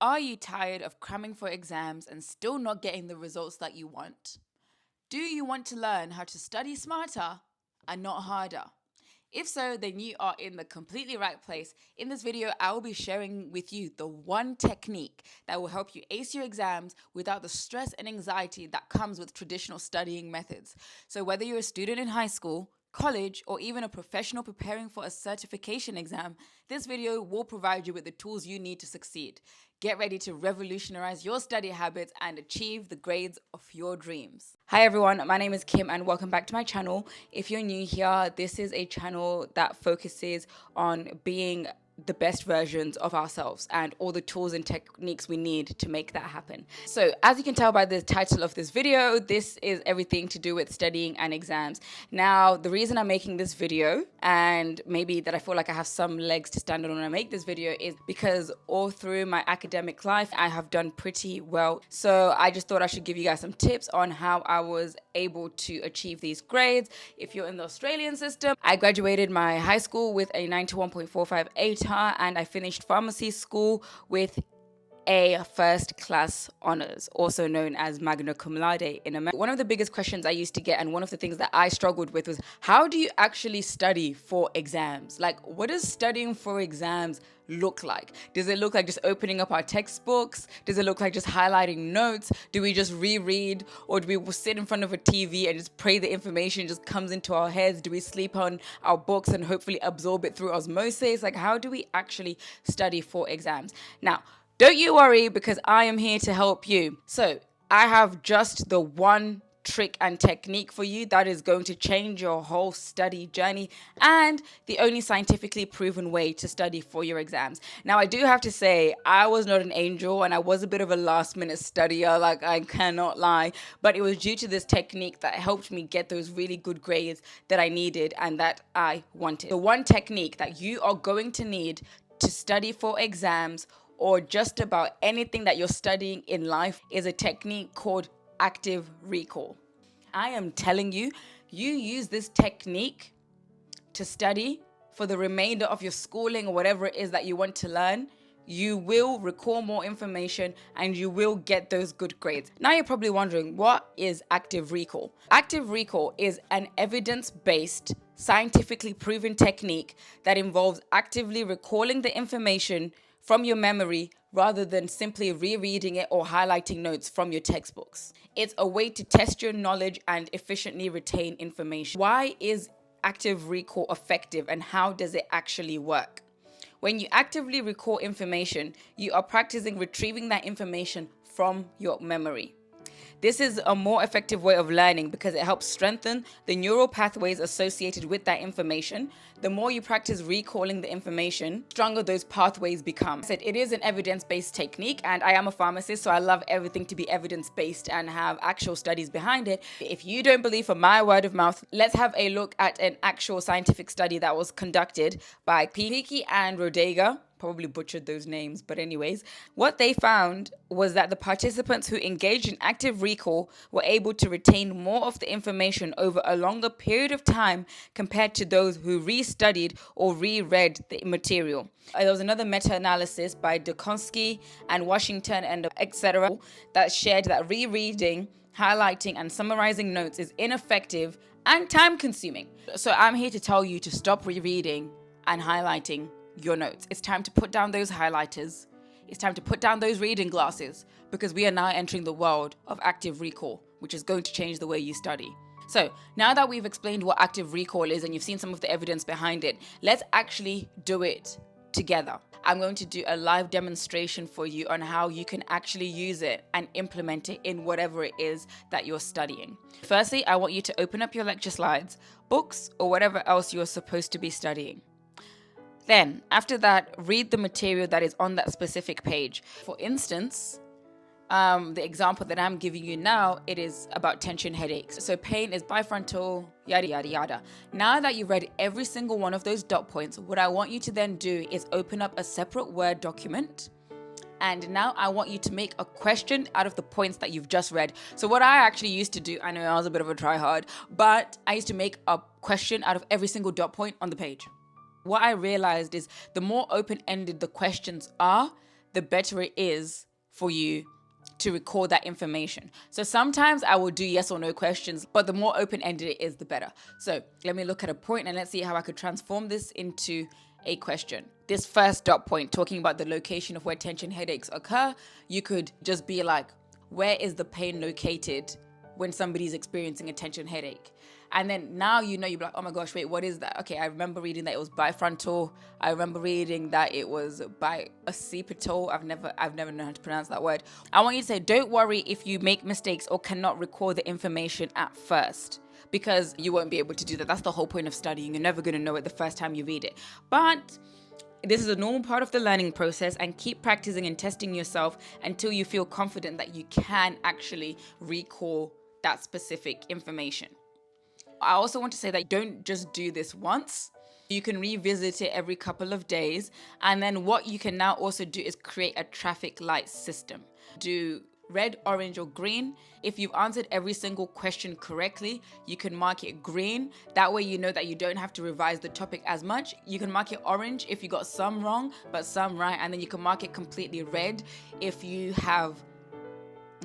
Are you tired of cramming for exams and still not getting the results that you want? Do you want to learn how to study smarter and not harder? If so, then you are in the completely right place. In this video, I will be sharing with you the one technique that will help you ace your exams without the stress and anxiety that comes with traditional studying methods. So whether you're a student in high school, college, or even a professional preparing for a certification exam, this video will provide you with the tools you need to succeed. Get ready to revolutionize your study habits and achieve the grades of your dreams. Hi everyone, my name is Kim and welcome back to my channel. If you're new here, this is a channel that focuses on being the best versions of ourselves and all the tools and techniques we need to make that happen. So as you can tell by the title of this video, this is everything to do with studying and exams. Now, the reason I'm making this video, and maybe that I feel like I have some legs to stand on when I make this video, is because all through my academic life, I have done pretty well. So I just thought I should give you guys some tips on how I was able to achieve these grades. If you're in the Australian system, I graduated my high school with a 91.45 ATAR and I finished pharmacy school with a first class honors, also known as magna cum laude in America. One of the biggest questions I used to get, and one of the things that I struggled with, was how do you actually study for exams? Like, what does studying for exams look like? Does it look like just opening up our textbooks? Does it look like just highlighting notes? Do we just reread, or do we sit in front of a TV and just pray the information just comes into our heads? Do we sleep on our books and hopefully absorb it through osmosis? Like, how do we actually study for exams? Now, don't you worry, because I am here to help you. So I have just the one trick and technique for you that is going to change your whole study journey, and the only scientifically proven way to study for your exams. Now, I do have to say, I was not an angel and I was a bit of a last minute studier, like I cannot lie, but it was due to this technique that helped me get those really good grades that I needed and that I wanted. The one technique that you are going to need to study for exams, or just about anything that you're studying in life, is a technique called active recall. I am telling you, you use this technique to study for the remainder of your schooling or whatever it is that you want to learn, you will recall more information and you will get those good grades. Now you're probably wondering, what is active recall? Active recall is an evidence-based, scientifically proven technique that involves actively recalling the information from your memory rather than simply rereading it or highlighting notes from your textbooks. It's a way to test your knowledge and efficiently retain information. Why is active recall effective and how does it actually work? When you actively recall information, you are practicing retrieving that information from your memory. This is a more effective way of learning because it helps strengthen the neural pathways associated with that information. The more you practice recalling the information, the stronger those pathways become. It is an evidence-based technique, and I am a pharmacist, so I love everything to be evidence-based and have actual studies behind it. If you don't believe from my word of mouth, let's have a look at an actual scientific study that was conducted by Peeke and Rodega. Probably butchered those names, but anyways, what they found was that the participants who engaged in active recall were able to retain more of the information over a longer period of time compared to those who restudied or reread the material. There was another meta-analysis by Dukonsky and Washington and etc. that shared that rereading, highlighting, and summarizing notes is ineffective and time-consuming. So I'm here to tell you to stop rereading and highlighting your notes. It's time to put down those highlighters. It's time to put down those reading glasses, because we are now entering the world of active recall, which is going to change the way you study. So now that we've explained what active recall is and you've seen some of the evidence behind it, let's actually do it together. I'm going to do a live demonstration for you on how you can actually use it and implement it in whatever it is that you're studying. Firstly, I want you to open up your lecture slides, books, or whatever else you're supposed to be studying. Then, after that, read the material that is on that specific page. For instance, the example that I'm giving you now, it is about tension headaches. So pain is bifrontal, yada, yada, yada. Now that you've read every single one of those dot points, what I want you to then do is open up a separate Word document. And now I want you to make a question out of the points that you've just read. So what I actually used to do, I know I was a bit of a tryhard, but I used to make a question out of every single dot point on the page. What I realized is the more open-ended the questions are, the better it is for you to record that information. So sometimes I will do yes or no questions, but the more open-ended it is, the better. So let me look at a point and let's see how I could transform this into a question. This first dot point, talking about the location of where tension headaches occur, you could just be like, where is the pain located when somebody's experiencing a tension headache? And then now you'll be like, oh my gosh, wait, what is that? Okay, I remember reading that it was bifrontal. I remember reading that it was occipital. I've never known how to pronounce that word. I want you to say, don't worry if you make mistakes or cannot record the information at first, because you won't be able to do that. That's the whole point of studying. You're never going to know it the first time you read it. But this is a normal part of the learning process, and keep practicing and testing yourself until you feel confident that you can actually recall that specific information. I also want to say that don't just do this once. You can revisit it every couple of days. And then what you can now also do is create a traffic light system. Do red, orange, or green. If you've answered every single question correctly, you can mark it green. That way you know that you don't have to revise the topic as much. You can mark it orange if you got some wrong, but some right. And then you can mark it completely red if you have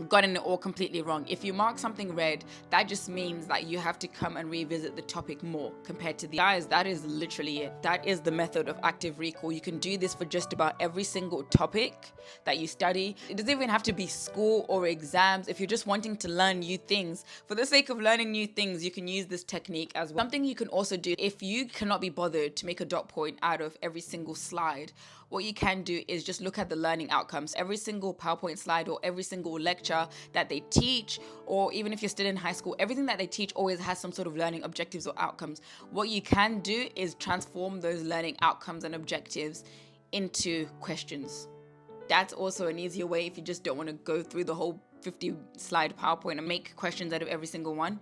gotten it all completely wrong. If you mark something red, that just means that you have to come and revisit the topic more compared to the guys. That is literally it. That is the method of active recall. You can do this for just about every single topic that you study. It doesn't even have to be school or exams. If you're just wanting to learn new things, for the sake of learning new things, you can use this technique as well. Something you can also do, if you cannot be bothered to make a dot point out of every single slide, what you can do is just look at the learning outcomes. Every single PowerPoint slide or every single lecture that they teach, or even if you're still in high school, everything that they teach always has some sort of learning objectives or outcomes. What you can do is transform those learning outcomes and objectives into questions. That's also an easier way if you just don't want to go through the whole 50-slide PowerPoint and make questions out of every single one.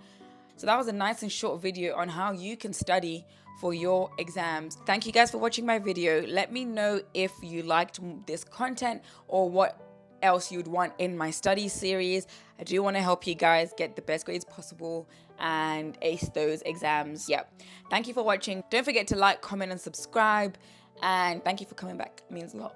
So that was a nice and short video on how you can study for your exams. Thank you guys for watching my video. Let me know if you liked this content or what else you'd want in my study series. I do want to help you guys get the best grades possible and ace those exams. Yeah. Thank you for watching. Don't forget to like, comment, and subscribe. And thank you for coming back. It means a lot.